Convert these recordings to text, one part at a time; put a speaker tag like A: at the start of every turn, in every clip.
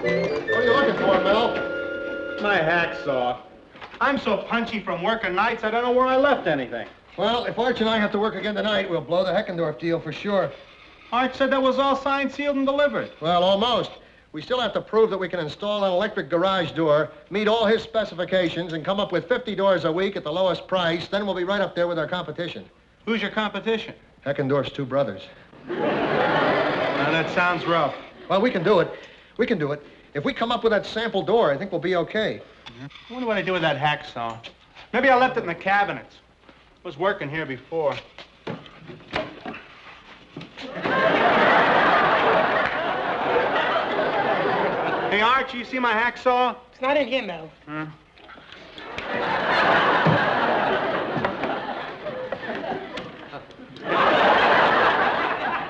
A: What are you looking for, Mel?
B: My hacksaw. I'm so punchy from working nights, I don't know where I left anything.
A: Well, if Arch and I have to work again tonight, we'll blow the Heckendorf deal for sure.
B: Arch said that was all signed, sealed, and delivered.
A: Well, almost. We still have to prove that we can install an electric garage door, meet all his specifications, and come up with 50 doors a week at the lowest price. Then we'll be right up there with our competition.
B: Who's your competition?
A: Heckendorf's two brothers.
B: Now, that sounds rough.
A: Well, we can do it. We can do it. If we come up with that sample door, I think we'll be okay.
B: I wonder what I do with that hacksaw. Maybe I left it in the cabinets. It was working here before. Hey, Archie, you see my hacksaw?
C: It's not in here, Mel.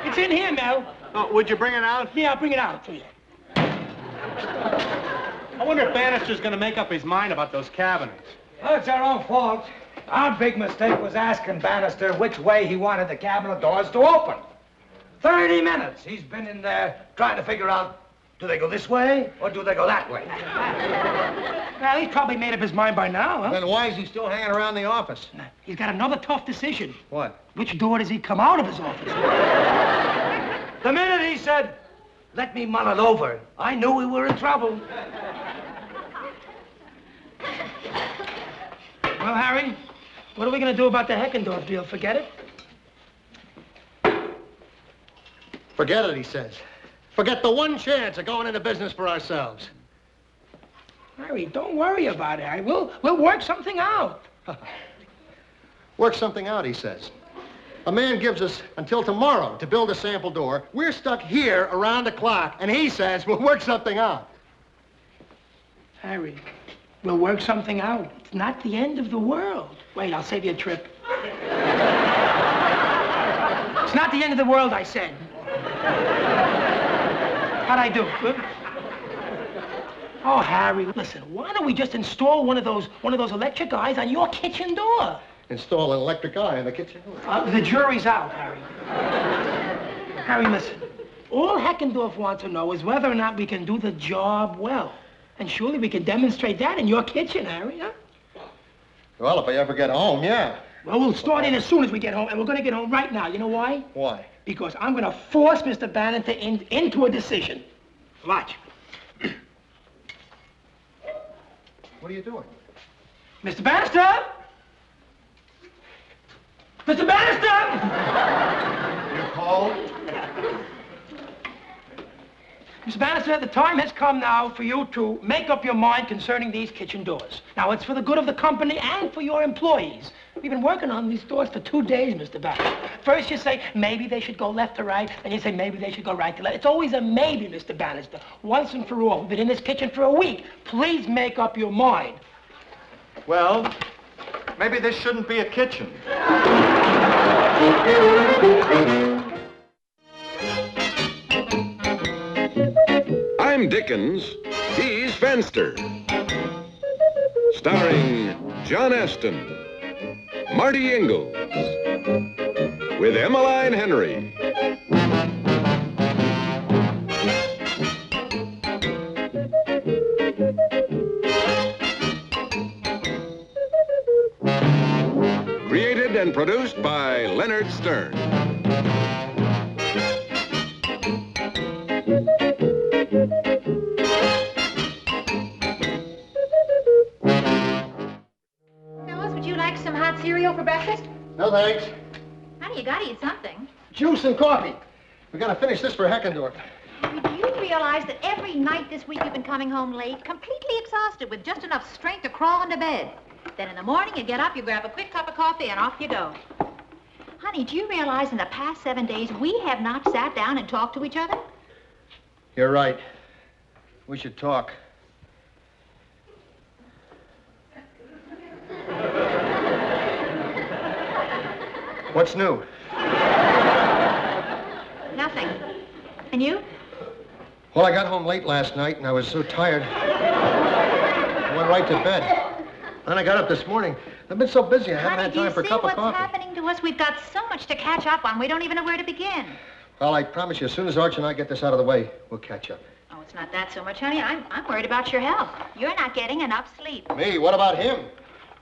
C: It's in here, Mel.
B: Oh, would you bring it out?
C: Yeah, I'll bring it out for you.
B: I wonder if Bannister's gonna make up his mind about those cabinets.
D: Well, it's our own fault. Our big mistake was asking Bannister which way he wanted the cabinet doors to open. 30 minutes he's been in there trying to figure out, do they go this way or do they go that way?
C: Well, he's probably made up his mind by now, huh?
A: Then why is he still hanging around the office?
C: He's got another tough decision.
A: What?
C: Which door does he come out of his office?
D: The minute he said, let me mull it over, I knew we were in trouble.
C: Well, Harry, what are we going to do about the Heckendorf deal? Forget it?
A: Forget it, he says. Forget the one chance of going into business for ourselves.
C: Harry, don't worry about it, Harry. We'll work something out.
A: Work something out, he says. A man gives us until tomorrow to build a sample door. We're stuck here around the clock, and he says we'll work something out.
C: Harry, we'll work something out. It's not the end of the world. Wait, I'll save you a trip. It's not the end of the world, I said. How'd I do? Good? Oh, Harry, listen, why don't we just install one of those electric eyes on your kitchen door?
A: Install an electric eye in the kitchen door.
C: The jury's out, Harry. Harry, listen. All Heckendorf wants to know is whether or not we can do the job well. And surely we can demonstrate that in your kitchen, Harry, huh?
A: Well, if I ever get home, yeah.
C: Well, we'll start in as soon as we get home, and we're going to get home right now. You know why?
A: Why?
C: Because I'm going to force Mr. Bannister into a decision. Watch.
A: What are you doing?
C: Mr. Bannister! Mr. Bannister!
A: You called?
C: Mr. Bannister, the time has come now for you to make up your mind concerning these kitchen doors. Now, it's for the good of the company and for your employees. We've been working on these doors for 2 days, Mr. Bannister. First you say, maybe they should go left to right, then you say, maybe they should go right to left. It's always a maybe, Mr. Bannister. Once and for all. We've been in this kitchen for a week. Please make up your mind.
B: Well, maybe this shouldn't be a kitchen.
E: I'm Dickens, he's Fenster. Starring John Astin, Marty Ingels, with Emmeline Henry. Created and produced by Leonard Stern.
F: Cereal for breakfast?
A: No, thanks.
F: Honey, you gotta eat something.
A: Juice and coffee. We gotta finish this for Heckendorf.
F: Do you realize that every night this week you've been coming home late, completely exhausted with just enough strength to crawl into bed? Then in the morning you get up, you grab a quick cup of coffee, and off you go. Honey, do you realize in the past 7 days we have not sat down and talked to each other?
A: You're right. We should talk. What's new?
F: Nothing. And you?
A: Well, I got home late last night, and I was so tired. I went right to bed. Then I got up this morning. I've been so busy, I haven't had time for a cup of coffee.
F: Honey, do you see what's happening to us? We've got so much to catch up on. We don't even know where to begin.
A: Well, I promise you, as soon as Arch and I get this out of the way, we'll catch up.
F: Oh, it's not that so much, honey. I'm worried about your health. You're not getting enough sleep.
A: Me? What about him?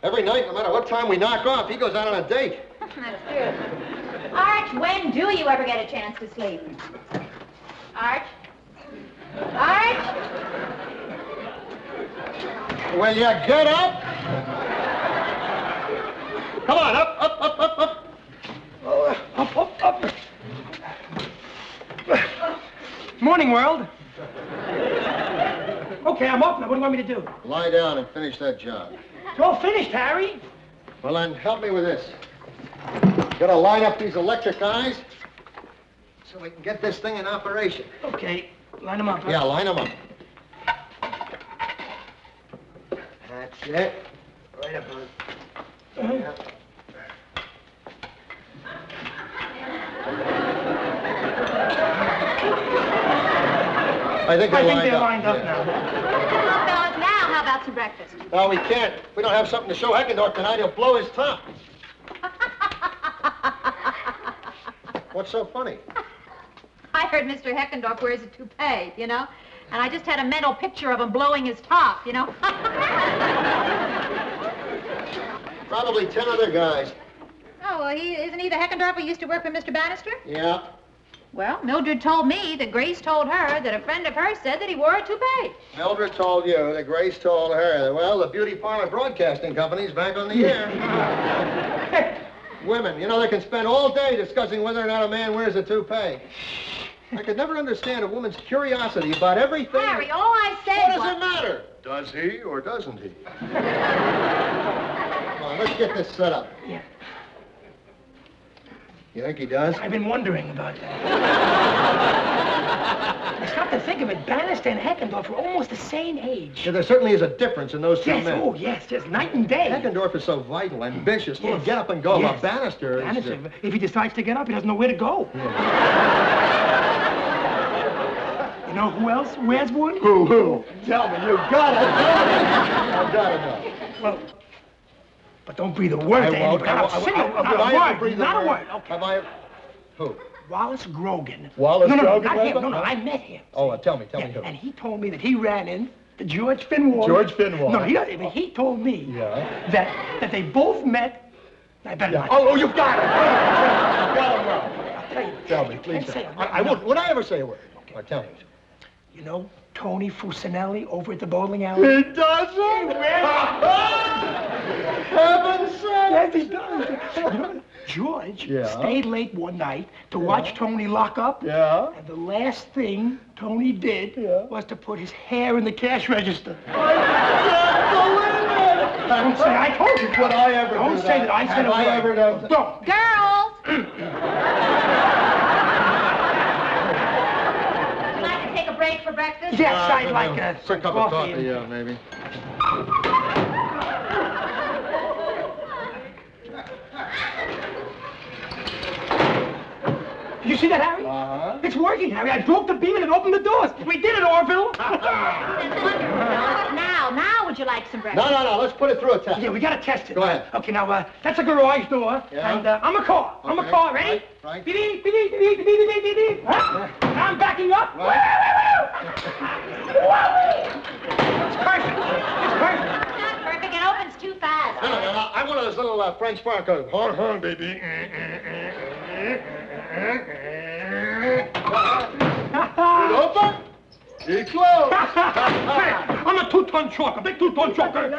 A: Every night, no matter what time we knock off, he goes out on a date.
F: That's true. Arch, when do you ever get a chance to sleep? Arch? Arch?
A: Will you get up? Come on, up.
C: Oh, up. Morning, world. Okay, I'm up now. What do you want me to do?
A: Lie down and finish that job.
C: It's all finished, Harry.
A: Well, then, help me with this. Gotta line up these electric eyes so we can get this thing in operation.
C: Okay, line them up. Huh?
A: Yeah, line them up. That's it. Right up on. Yeah. I think they're
C: lined up
A: yeah.
C: now.
F: Well, fellas, now how about some breakfast?
A: No, we can't. If we don't have something to show Heckendorf tonight, he'll blow his top. What's so funny?
F: I heard Mr. Heckendorf wears a toupee, you know? And I just had a mental picture of him blowing his top, you know?
A: Probably 10 other guys.
F: Oh, well, isn't he the Heckendorf who used to work for Mr. Bannister?
A: Yeah.
F: Well, Mildred told me that Grace told her that a friend of hers said that he wore a toupee.
A: Mildred told you that Grace told her that, well, the Beauty Parlor Broadcasting Company's back on the air. Women, you know, they can spend all day discussing whether or not a man wears a toupee. I could never understand a woman's curiosity about everything.
F: Harry, all I said
A: What does it matter? Does he or doesn't he? Come on, let's get this set up.
C: Yeah.
A: You think he does?
C: I've been wondering about that. I stopped to think of it. Bannister and Heckendorf were almost the same age.
A: Yeah, there certainly is a difference in those two
C: Yes,
A: men.
C: oh, yes, night and day.
A: Heckendorf is so vital, ambitious, full of
C: Yes.
A: get up and go.
C: Yes.
A: While Bannister is...
C: Bannister, if he decides to get up, he doesn't know where to go. You know who else wears one?
A: Who? Tell me, you gotta tell me. I gotta know.
C: Well, but don't breathe a word to anybody. Not a single, not a word, not a word. Okay.
A: Have I... Who?
C: Wallace Grogan.
A: Wallace
C: no,
A: Grogan?
C: not him. No, I met him.
A: Oh, tell me who.
C: And he told me that he ran in to George Finwald.
A: George Finwald?
C: No, he doesn't. But he told me that they both met. I better not.
A: Oh, you got it. You got it well.
C: I'll tell you.
A: Tell me, please.
C: Say it.
A: I won't. Would I ever say a word? Okay. Tell me.
C: You know Tony Fusinelli over at the bowling alley?
A: He doesn't? Heaven sake!
C: Yes, he does. George stayed late one night to watch Tony lock up.
A: Yeah?
C: And the last thing Tony did was to put his hair in the cash register.
A: I can't believe it!
C: Don't say I told you.
A: Would I ever
C: Don't
A: do
C: say that I said
A: Have
C: a word.
A: I ever done...
C: Don't.
F: Girls! Would you like to take a break for breakfast?
C: Yes, I'd like
A: a
C: some
A: cup of coffee, yeah, maybe.
C: Did you see that, Harry?
A: Uh-huh.
C: It's working, Harry. I broke the beam and it opened the doors. We did it, Orville.
F: That's wonderful. Now would you like some breakfast?
A: No. Let's put it through a test.
C: Yeah, we gotta test it.
A: Go ahead.
C: Okay, now, that's a garage door.
A: Yeah.
C: And I'm a car. I'm a
A: Okay.
C: car. Ready?
A: Right.
C: Beep, beep, beep, beep, beep, beep, beep, beep, beep. Huh? I'm backing up.
A: Right.
C: It's perfect. It's perfect.
F: It's not perfect. It opens too fast.
A: No. I'm one of those little French fire codes. Hon, baby. It open. It closed.
C: I'm a two-ton truck, a big two-ton truck.
A: I'm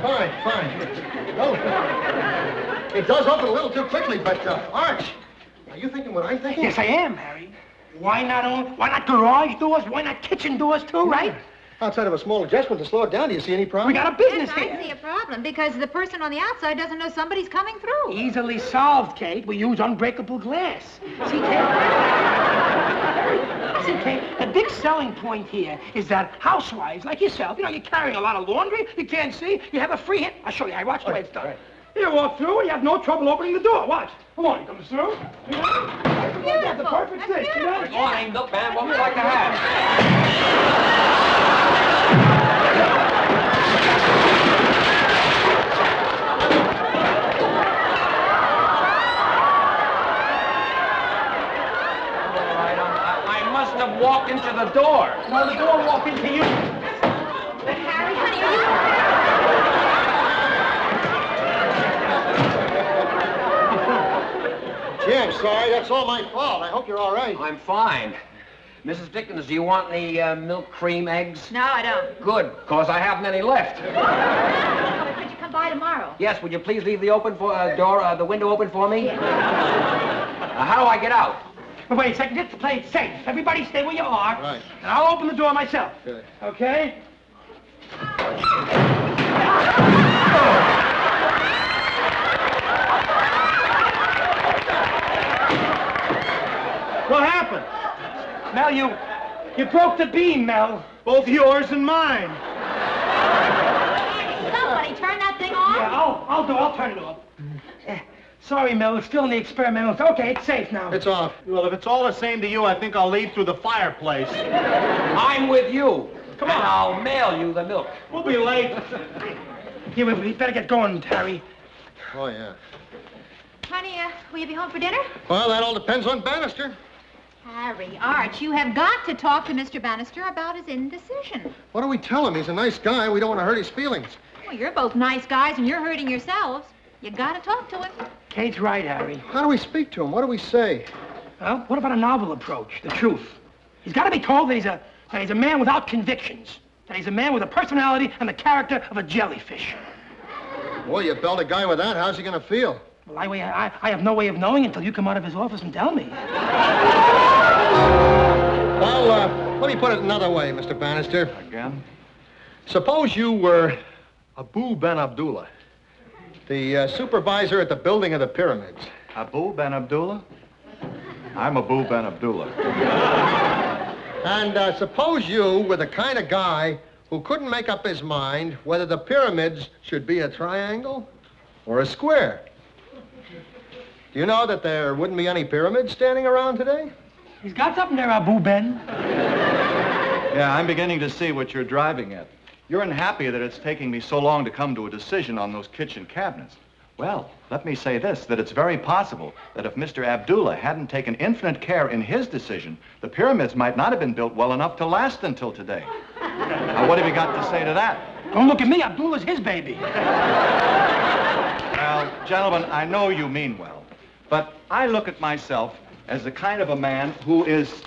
A: fine. Oh. It does open a little too quickly, but, Arch, are you thinking what I'm thinking?
C: Yes, I am, Harry. Why not garage doors? Why not kitchen doors, too, right?
A: Outside of a small adjustment to slow it down, do you see any problem?
C: We got a business
F: Yes, I
C: here.
F: see a problem because the person on the outside doesn't know somebody's coming through.
C: Easily solved, Kate. We use unbreakable glass. See, Kate? See, Kate, the big selling point here is that housewives like yourself, you know, you're carrying a lot of laundry, you can't see, you have a free hand. I'll show you. I watch the way it's done.
A: Right.
C: You walk through and you have no trouble opening the door. Watch. Come on, he comes through. You know? That's the perfect
F: That's
C: thing. You know?
F: beautiful.
G: Morning, milkman. What would you like to have? of the door.
C: No, the door walked into you.
F: But Harry, honey, are you...
A: Gee, I'm sorry. That's all my fault. I hope you're all right.
G: I'm fine. Mrs. Dickens, do you want any milk, cream, eggs?
F: No, I don't.
G: Good, because I haven't any left.
F: But could you come by tomorrow?
G: Yes, would you please leave the the window open for me? How do I get out?
C: But wait a second, let's play it safe. Everybody stay where you are.
A: Right.
C: And I'll open the door myself.
A: Good.
C: Okay?
B: What happened?
C: Mel, you broke the beam, Mel.
B: Both yours and mine.
F: Somebody turn that thing off.
C: Yeah, I'll turn it off. Sorry, Mel, it's still in the experimental. Okay, it's safe now.
A: It's off.
B: Well, if it's all the same to you, I think I'll leave through the fireplace.
G: I'm with you.
C: Come on.
G: And I'll mail you the milk.
B: We'll be late.
C: Here, we better get going, Harry.
A: Oh, yeah.
F: Honey, will you be home for dinner?
A: Well, that all depends on Bannister.
F: Harry, Arch, you have got to talk to Mr. Bannister about his indecision.
A: What do we tell him? He's a nice guy. We don't want to hurt his feelings.
F: Well, you're both nice guys and you're hurting yourselves. You got to talk to him.
C: Kate's right, Harry.
A: How do we speak to him? What do we say?
C: Well, what about a novel approach? The truth. He's got to be told that he's a man without convictions. That he's a man with a personality and the character of a jellyfish.
A: Boy, you belt a guy with that, how's he going to feel?
C: Well, I have no way of knowing until you come out of his office and tell me.
A: Well, let me put it another way, Mr. Bannister.
B: Again?
A: Suppose you were Abu Ben Abdullah, the supervisor at the building of the pyramids.
B: Abu Ben Abdullah? I'm Abu Ben Abdullah.
A: And suppose you were the kind of guy who couldn't make up his mind whether the pyramids should be a triangle or a square. Do you know that there wouldn't be any pyramids standing around today?
C: He's got something there, Abu Ben.
B: Yeah, I'm beginning to see what you're driving at. You're unhappy that it's taking me so long to come to a decision on those kitchen cabinets. Well, let me say this, that it's very possible that if Mr. Abdullah hadn't taken infinite care in his decision, the pyramids might not have been built well enough to last until today. Now, what have you got to say to that?
C: Don't look at me. Abdullah's his baby.
B: Well, gentlemen, I know you mean well, but I look at myself as the kind of a man who is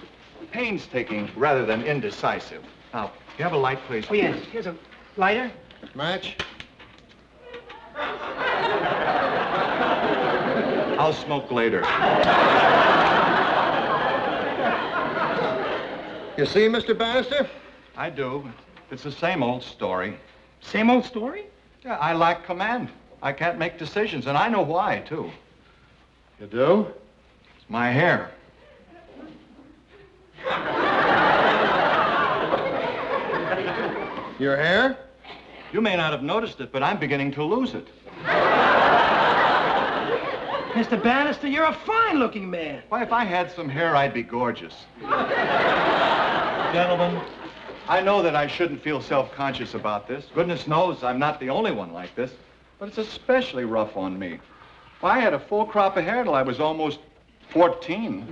B: painstaking rather than indecisive. Now, you have a light, please?
C: Oh, yes. Here's a lighter.
A: Match?
B: I'll smoke later.
A: You see, Mr. Bannister?
B: I do. It's the same old story.
C: Same old story?
B: Yeah, I lack command. I can't make decisions, and I know why, too.
A: You do?
B: It's my hair.
A: Your hair?
B: You may not have noticed it, but I'm beginning to lose it.
C: Mr. Bannister, you're a fine-looking man.
B: Why, if I had some hair, I'd be gorgeous. Gentlemen, I know that I shouldn't feel self-conscious about this. Goodness knows I'm not the only one like this, but it's especially rough on me. Well, I had a full crop of hair till I was almost 14.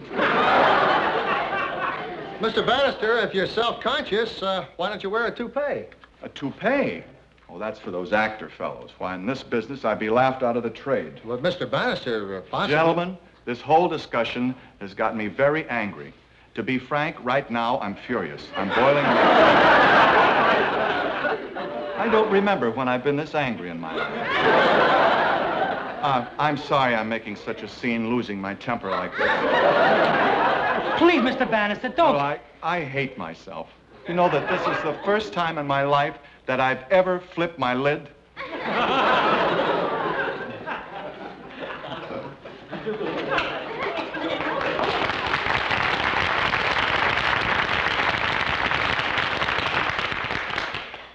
A: Mr. Bannister, if you're self-conscious, why don't you wear a toupee?
B: A toupee? Oh, that's for those actor fellows. Why, in this business, I'd be laughed out of the trade.
A: Well, Mr. Bannister, possibly...
B: Gentlemen, this whole discussion has got me very angry. To be frank, right now, I'm furious. I'm boiling. I don't remember when I've been this angry in my life. I'm sorry I'm making such a scene, losing my temper like this.
C: Please, Mr. Bannister, don't...
B: Well, I hate myself. You know that this is the first time in my life that I've ever flipped my lid?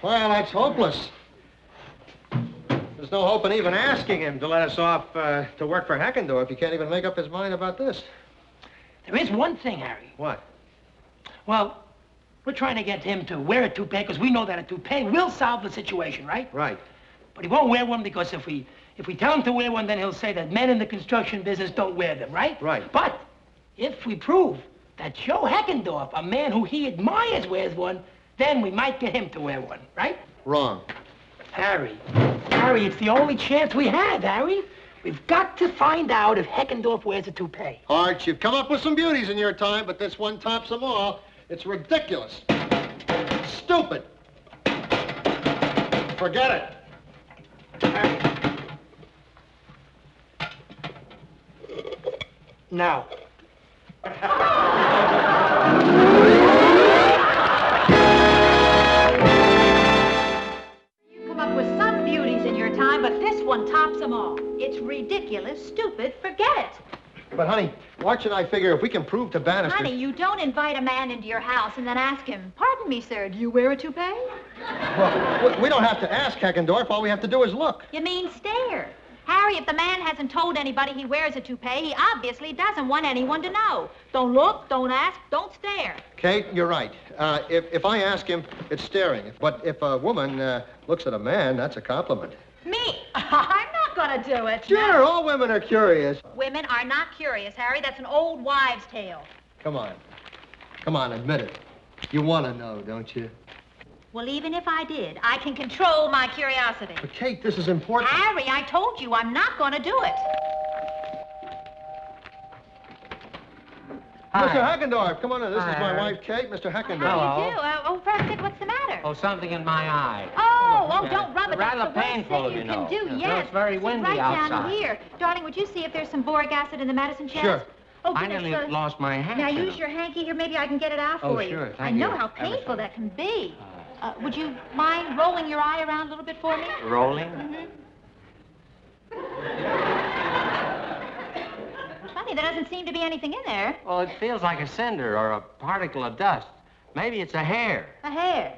A: Well, that's hopeless. There's no hope in even asking him to let us off to work for Hackendorf. He can't even make up his mind about this.
C: There is one thing, Harry.
A: What?
C: Well, we're trying to get him to wear a toupee because we know that a toupee will solve the situation, right?
A: Right.
C: But he won't wear one because if we tell him to wear one, then he'll say that men in the construction business don't wear them, right?
A: Right.
C: But if we prove that Joe Heckendorf, a man who he admires, wears one, then we might get him to wear one, right?
A: Wrong.
C: Harry, it's the only chance we have, Harry. We've got to find out if Heckendorf wears a toupee.
A: Art, you've come up with some beauties in your time, but this one tops them all. It's ridiculous. Stupid. Forget it.
C: No.
F: You come up with some beauties in your time, but this one tops them all. It's ridiculous, stupid, forget it.
A: But, honey, Arch and I figure if we can prove to Bannister...
F: Honey, you don't invite a man into your house and then ask him, pardon me, sir, do you wear a toupee?
A: Well, we don't have to ask Heckendorf. All we have to do is look.
F: You mean stare. Harry, if the man hasn't told anybody he wears a toupee, he obviously doesn't want anyone to know. Don't look, don't ask, don't stare.
A: Kate, you're right. If I ask him, it's staring. But if a woman looks at a man, that's a compliment.
F: Me? I'm not gonna do it.
A: Sure,
F: No.
A: all women are curious.
F: Women are not curious, Harry. That's an old wives' tale.
A: Come on. Come on, admit it. You want to know, don't you?
F: Well, even if I did, I can control my curiosity.
A: But, Kate, this is important.
F: Harry, I told you I'm not gonna do it.
G: Hi.
A: Mr. Heckendorf, come on in. This
G: Hi,
A: is my
G: Harry.
A: wife, Kate. Mr. Heckendorf.
F: How do
G: Hello.
F: you do? For heaven's sake, what's the matter?
G: Oh, something in my eye.
F: Oh, don't rub it.
G: Rather
F: That's the worst
G: painful,
F: thing
G: you
F: you
G: know.
F: can do,
G: Yeah.
F: yes.
G: No, it's very
F: Sit
G: windy
F: right down
G: outside.
F: here. Darling, would you see if there's some boric acid in the medicine chest?
A: Sure.
F: Oh,
G: I
F: goodness,
G: nearly lost my hand.
F: Now, use your hanky here. Maybe I can get it out
G: Oh,
F: for you.
G: sure.
F: I
G: Thank
F: know
G: you.
F: how
G: Ever
F: painful
G: so.
F: that can be. Would you mind rolling your eye around a little bit for me?
G: Rolling?
F: Funny, there doesn't seem to be anything in there.
G: Well, it feels like a cinder or a particle of dust. Maybe it's a hair.
F: A hair.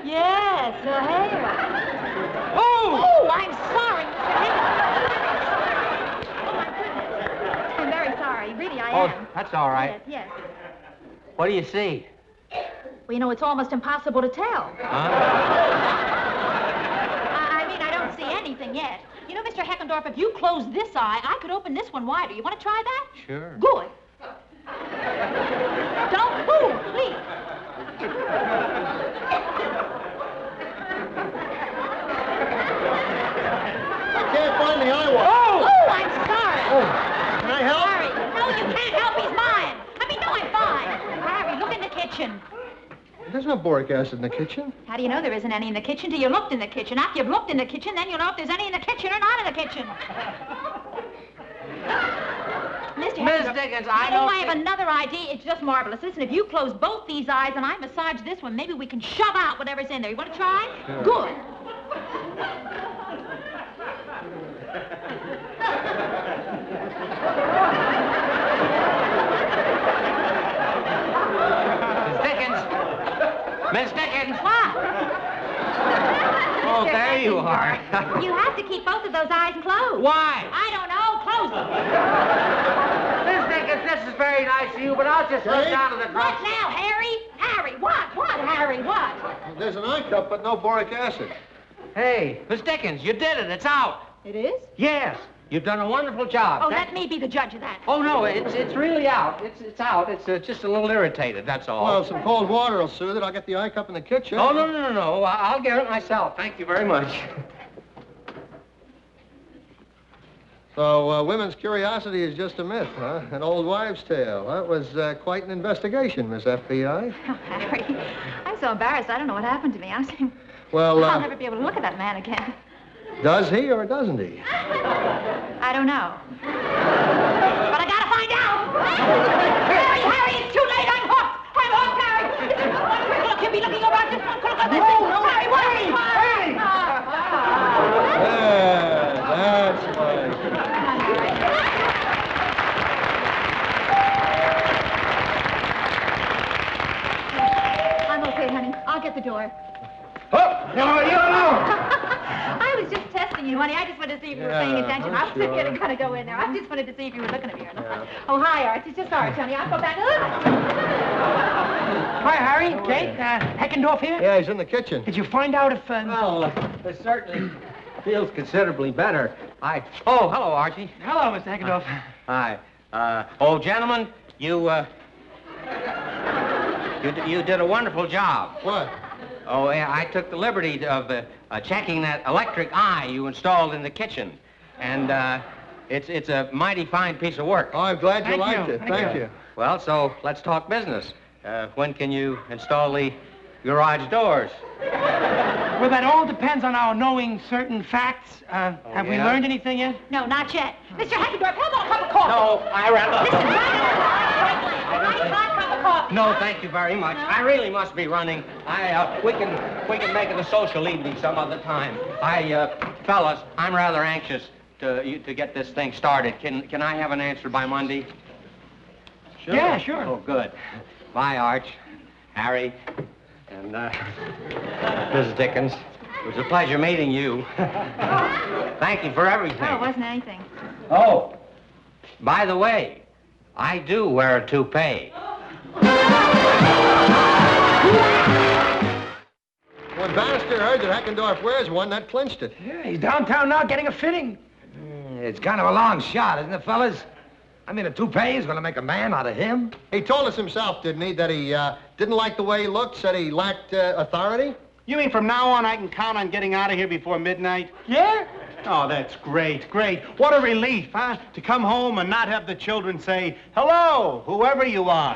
F: Yes, a hair.
G: Oh!
F: Oh, I'm sorry, Mr. Higgins. Oh, my goodness. I'm very sorry. Really, I
G: Oh,
F: am.
G: that's all right.
F: Yes, yes.
G: What do you see?
F: Well, you know, it's almost impossible to tell.
G: Huh?
F: I mean, I don't see anything yet. You know, Mr. Heckendorf, if you close this eye, I could open this one wider. You want to try that?
G: Sure.
F: Good. Don't move, please.
A: I can't find the eye wash.
F: Oh, I'm sorry.
A: Oh, can I help?
F: Sorry. No, you can't help. He's mine. I mean, no, I'm fine. Harry, look in the kitchen.
A: There's no boric acid in the kitchen.
F: How do you know there isn't any in the kitchen till you looked in the kitchen? After you've looked in the kitchen, then you'll know if there's any in the kitchen or not in the kitchen. Mr.
G: Miss
F: Heckendorf,
G: Dickens,
F: you
G: I
F: know,
G: don't
F: I have another idea. It's just marvelous. Listen, if you close both these eyes and I massage this one, maybe we can shove out whatever's in there. You want to try?
A: Sure.
F: Good.
G: Miss Dickens!
F: What?
G: Oh,
F: Mr.
G: there you
F: Heckendorf,
G: are.
F: You have to keep both of those eyes closed.
G: Why?
F: I don't know. Close them.
G: Miss Dickens, this is very nice of you, but I'll just run
A: Hey?
G: down to the
F: What
G: drug...
F: now, Harry? Harry, what? What, Harry, what?
A: There's an eye cup, but no boric acid.
G: Hey, Miss Dickens, you did it. It's out.
F: It is?
G: Yes. You've done a wonderful job.
F: Oh, let me be the judge of that.
G: Oh, no, it's really out. It's out. It's just a little irritated, that's all.
A: Well, some cold water will soothe it. I'll get the eye cup in the kitchen.
G: Oh, no. I'll get it myself. Thank you very much.
A: So, women's curiosity is just a myth, huh? An old wives' tale. That was quite an investigation, Miss FBI.
F: Oh, Harry, I'm so embarrassed. I don't know what happened to me.
A: Well,
F: I'll never be able to look at that man again.
A: does he or doesn't he?
F: I don't know. But I gotta find out. Harry, it's too late. I'm hooked. I'm hooked, Harry. One quick look. You'll be looking over at this one. Quick look at this thing. Harry, what are you?
A: That's right.
F: I'm okay, honey. I'll get the door.
A: Oh, no, you know.
F: I was just testing you, honey. I just wanted to see if you were paying
A: Yeah,
F: attention.
A: I'm
F: I wasn't
A: sure.
F: gonna go in there. I just wanted to see if you were looking at me or not.
A: Yeah.
F: Oh, hi, Art. It's just Art, honey. I'll go back.
C: Hi, Harry. Kate, Heckendorf here?
A: Yeah, he's in the kitchen.
C: Did you find out if...
G: Well, it certainly feels considerably better. Oh, hello, Archie.
C: Hello, Mr. Heckendorf.
G: Hi. Gentlemen, you You did a wonderful job.
A: What?
G: Oh, yeah, I took the liberty of checking that electric eye you installed in the kitchen. And it's a mighty fine piece of work.
A: Oh, I'm glad you liked it. Thank you.
G: Well, so let's talk business. When can you install the garage doors?
C: Well, that all depends on our knowing certain facts. Have we learned anything yet?
F: No, not yet. Mr. Hackendorf, how about a cup of coffee?
G: No, I rather...
F: Listen, not a cup of coffee.
G: No, thank you very much. I really must be running. We can make it a social evening some other time. Fellas, I'm rather anxious to get this thing started. Can I have an answer by Monday?
C: Sure. Yeah, sure.
G: Oh, good. Bye, Arch, Harry, and Mrs. Dickens. It was a pleasure meeting you. Thank you for everything.
F: Oh, it wasn't anything.
G: Oh, by the way, I do wear a toupee.
A: When Bannister heard that Hackendorf wears one, that clinched it.
C: Yeah, he's downtown now getting a fitting.
D: It's kind of a long shot, isn't it, fellas? I mean, a toupee is going to make a man out of him.
A: He told us himself, didn't he, that he didn't like the way he looked, said he lacked authority?
H: You mean from now on I can count on getting out of here before midnight?
C: Yeah?
H: Oh, that's great, great. What a relief, huh? To come home and not have the children say, hello, whoever you are.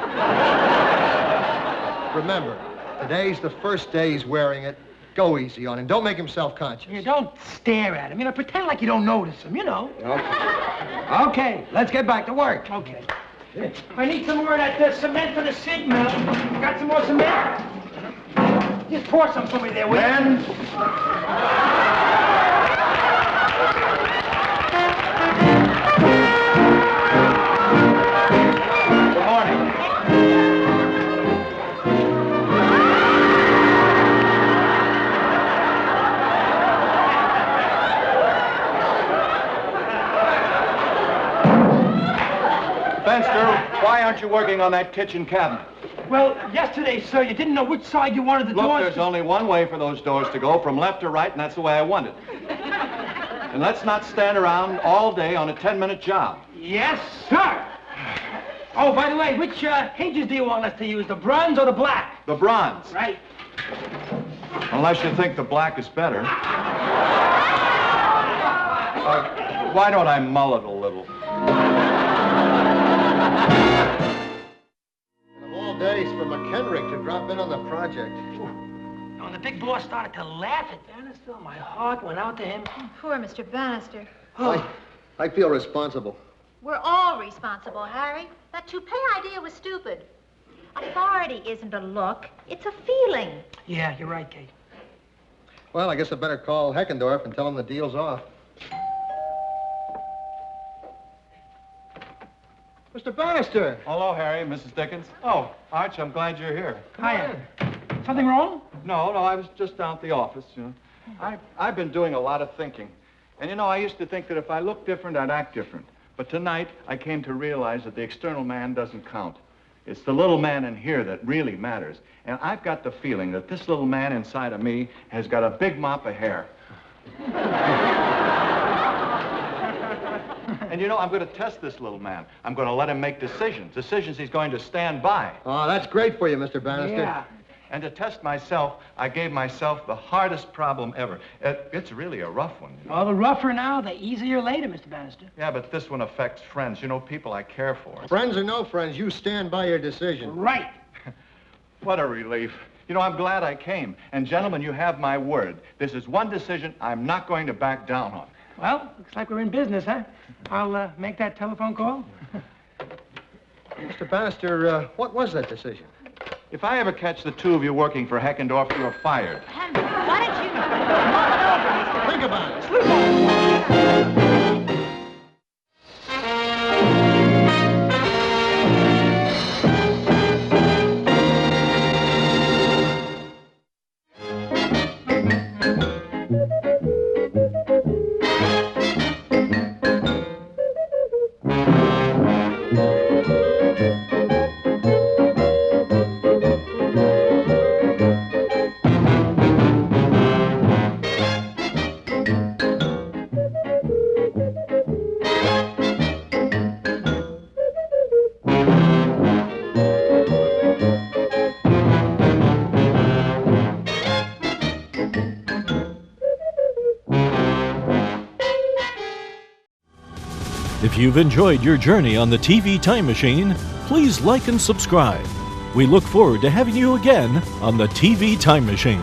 A: Remember, today's the first day he's wearing it. Go easy on him. Don't make him self-conscious.
C: Yeah, don't stare at him. You know, pretend like you don't notice him, you know.
D: Okay, let's get back to work.
C: Okay. I need some more of that cement for the sink, Mel. Got some more cement? Just pour some for me there, will you?
B: Good morning. Fenster, why aren't you working on that kitchen cabinet?
C: Well, yesterday, sir, you didn't know which side you wanted the
B: Look,
C: doors
B: there's
C: to...
B: only one way for those doors to go, from left to right, and that's the way I want it. And let's not stand around all day on a 10-minute job.
C: Yes, sir. Oh, by the way, which hinges do you want us to use, the bronze or the black?
B: The bronze.
C: Right.
B: Unless you think the black is better. Why don't I mull it a little?
A: Of all days for McHenrick to drop in on the project.
C: When the big boss started to laugh at Bannister, my heart went out to him.
F: Poor Mr. Bannister.
A: I feel responsible.
F: We're all responsible, Harry. That toupee idea was stupid. Authority isn't a look, it's a feeling.
C: Yeah, you're right, Kate.
A: Well, I guess I better call Hackendorf and tell him the deal's off. Mr. Bannister!
B: Hello, Harry, Mrs. Dickens. Oh, Arch, I'm glad you're here.
C: Hiya. Something wrong?
B: No, I was just down at the office, you know. I've been doing a lot of thinking. And, you know, I used to think that if I looked different, I'd act different. But tonight, I came to realize that the external man doesn't count. It's the little man in here that really matters. And I've got the feeling that this little man inside of me has got a big mop of hair. And, you know, I'm going to test this little man. I'm going to let him make decisions he's going to stand by.
A: Oh, that's great for you, Mr. Bannister.
C: Yeah.
B: And to test myself, I gave myself the hardest problem ever. It's really a rough one. You know?
C: Well, the rougher now, the easier later, Mr. Bannister.
B: Yeah, but this one affects friends. You know, people I care for.
A: Friends or no friends, you stand by your decision.
C: Right.
B: What a relief. You know, I'm glad I came. And, gentlemen, you have my word. This is one decision I'm not going to back down on.
C: Well, looks like we're in business, huh? I'll make that telephone call.
A: Mr. Bannister, what was that decision?
B: If I ever catch the two of you working for Hackendorf, you're fired.
F: Henry, why don't you...
A: Think about it.
I: If you've enjoyed your journey on the TV Time Machine, please like and subscribe. We look forward to having you again on the TV Time Machine.